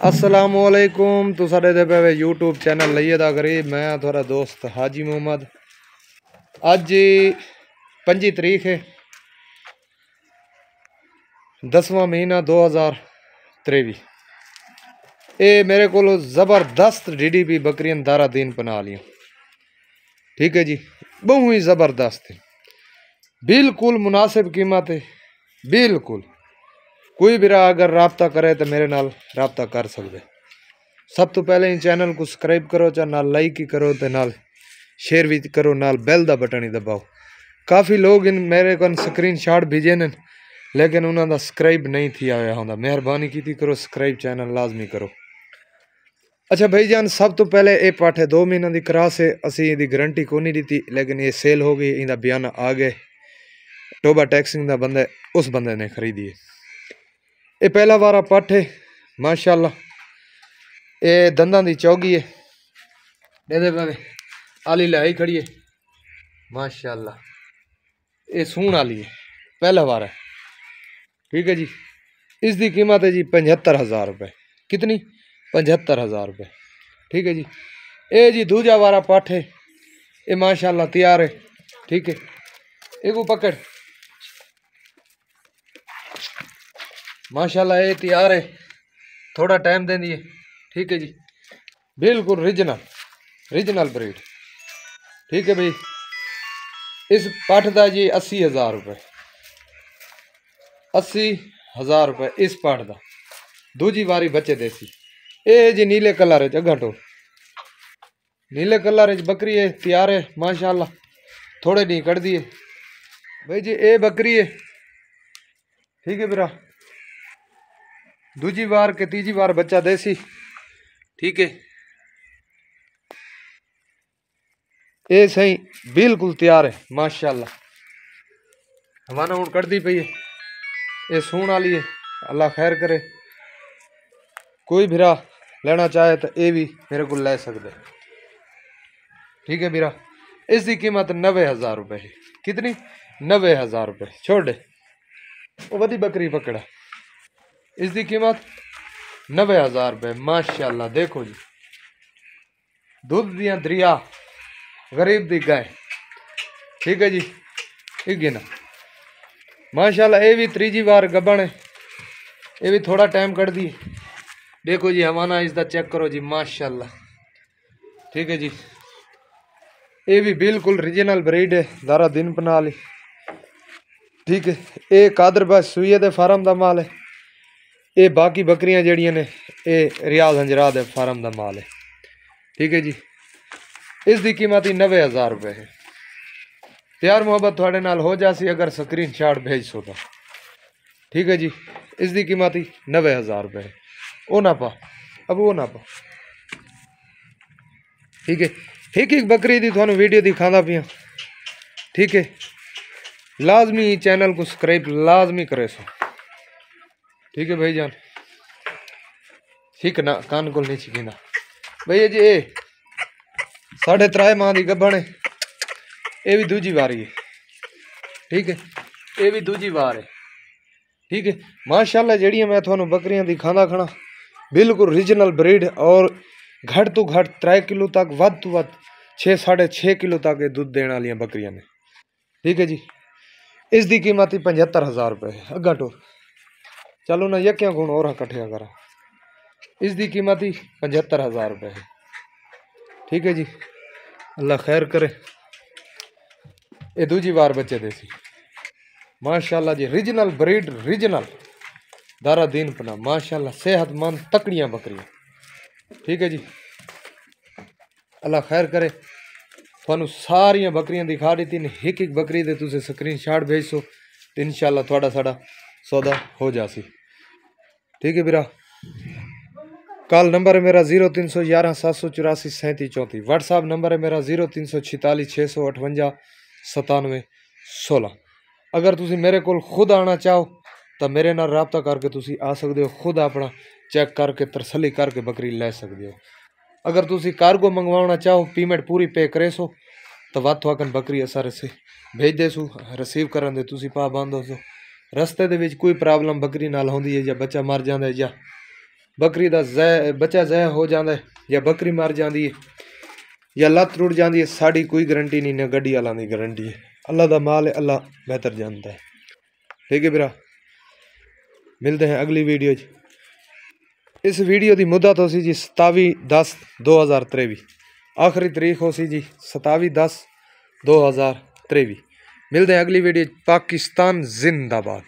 असलामुअलैकुम तो साढ़े दे पे यूट्यूब चैनल लइए दा करीब मैं थोड़ा दोस्त हाजी मोहम्मद। अज 25 तारीख है 10वां महीना 2023। ये मेरे को ज़बरदस्त DDP बकरियां दारा दिन बना लिया। ठीक है जी, बहु ही ज़बरदस्त है, बिल्कुल मुनासिब कीमत है। बिल्कुल कोई भी रहा अगर रबता करे तो मेरे नाल रबता कर सकते। सब तो पहले इन चैनल को सब्सक्राइब करो, चाहे नाल लाइक ही करो तो नाल शेयर भी करो, नाल बैल दा बटन ही दबाओ। काफ़ी लोग इन मेरे को स्क्रीन शॉट भेजे ने लेकिन उन्होंने सब्सक्राइब नहीं थिया होया होंदा। मेहरबानी की करो सब्सक्राइब चैनल लाजमी करो। अच्छा भाई जान, सब तो पहले ये पाठ है 2 महीनों की क्रॉस है। असी इसकी गारंटी को नहीं दी लेकिन ये सेल हो गई, इनका बयान आ गए। टोबा टैक्सिंग का बंदा उस बंदे ने खरीदी है। ये पहला वारा पट है माशाल्लाह। ये दंदा की चौगी है, दे भावे आली लाई खड़ी है माशाल्लाह। ये सून आली है, पहला वारा है। ठीक है जी, इसकी कीमत है जी 75,000 रुपये। कितनी? 75,000 रुपये। ठीक है जी। ये जी दूजा वारा पट है, ये माशाल्लाह तैयार है। ठीक है, एक पकड़ माशाल्लाह ये तैयार है, थोड़ा टाइम दें दिए। ठीक है जी, बिल्कुल रीजनल ब्रीड। ठीक है भाई, इस पट का जी 80,000 रुपये। 80,000 रुपये इस पट का। दूजी वारी बच्चे देसी। ये जी नीले कलर अगटो नीले कलर बकरी है, तैयार है माशाल्लाह। थोड़े नहीं कट दिए भाई जी, ये बकरी है। ठीक है बिरा, दूजी बार के तीजी बार बच्चा देसी। ठीक है, ये सही बिल्कुल तैयार है माशाल्लाह। हमारा हूँ कटती पई है, ये सून वाली है। अल्लाह खैर करे, कोई बिरा लेना चाहे तो ये भी मेरे को ले सकते। ठीक है बिरा, इसकी कीमत 90,000 रुपये है। कितनी? 90,000 रुपये। छोड़ दे वो बड़ी बकरी पकड़ा। इसकी कीमत 90,000 रुपये माशाल्लाह। देखो जी, दूध दिया दरिया, गरीब दी गाय। ठीक है जी, एक गिना माशाल्लाह। ये भी तीजी बार गबन है, ये भी थोड़ा टाइम कट दी। देखो जी हमारा इसका चेक करो जी माशाल्लाह। ठीक है जी, ये भी बिल्कुल रीजनल ब्रीड है, दारा दिन बना ली। ठीक है, ये कादरबाज सुइये दे फार्म का माल है। ये बाकी बकरियां जड़ियां ने ये रियाज हंजरा दे फार्म का माल है। ठीक है जी, इसकी कीमत ही 90,000 रुपये है। प्यार मोहब्बत थोड़े नाल हो जासी अगर स्क्रीन शॉट भेज सो तो। ठीक है जी, इसकी कीमत ही 90,000 रुपये है। वो ना पा, अब वो ना पा। ठीक है, एक बकरी की थानू वीडियो दिखाना पिया। ठीक है, लाजमी चैनल को सब्सक्राइब लाजमी करे सो। ठीक है भाई जान, ठीक ना कान को नहीं छिकीना भैया जी। ये 3.5 माह की गब्बन है, ये भी दूजी बारी है। ठीक है, ये भी दूजी बार है। ठीक है माशाल्लाह, जड़ियाँ मैं थानू बकरियां दिखाना खाना बिल्कुल रीजनल ब्रीड और घट तो घट 3 किलो तक वध तो वध 6-6.5 किलो तक ये दूध देने वाली बकरियां ने। ठीक है जी, इसकी कीमत ही 75,000 रुपये है। अग्गा टोर चलो ना यक्या गुण और कट्ठिया करा। इसकी कीमत ही 75,000 रुपये है। ठीक है जी, अल्लाह खैर करे। ये दूजी बार बच्चे देसी माशाल्लाह जी, रीजनल ब्रीड, रीजनल दारा दीन पना माशाल्लाह, सेहतमंद तकड़ियां बकरियां। ठीक है जी, अल्लाह खैर करे। थानू सारियां बकरियां दिखा दी ने, एक बकरी दे तुसे स्क्रीन शॉट भेज सो तो इंशाल्लाह थोड़ा साड़ा सौदा हो जासी। ठीक है बिरा, कॉल नंबर है मेरा 0311 784 3734। व्हाट्सएप नंबर है मेरा 0346 658 97 16। अगर तुसी मेरे को खुद आना चाहो तो मेरे नाल रबता करके तुसी आ सकते हो, खुद अपना चेक करके तसल्ली करके बकरी ले सकते हो। अगर तुसी कार्गो मंगवाना चाहो, पेमेंट पूरी पे करे सो तो वत थोकन बकरी असारे से भेज दे सो। रिसीव करन दे तुसी पाबंद हो सो। रस्ते दे विच कोई प्रॉब्लम बकरी नाल होंदी है या बच्चा मर जाता है या बकरी का बच्चा जह हो जाता है या बकरी मर जाती है या लत टुट जाती है, साड़ी कोई गारंटी नहीं, ना गड्डी वालों की गारंटी है। अल्लाह का माल है, अल्लाह बेहतर जानता है। ठीक है भरा, मिलते हैं अगली वीडियो। इस वीडियो की मुद्दत हो सी जी 27/10/2023, आखिरी तारीख हो सी जी 27/10/2023। मिलते हैं अगली वीडियो। पाकिस्तान जिंदाबाद।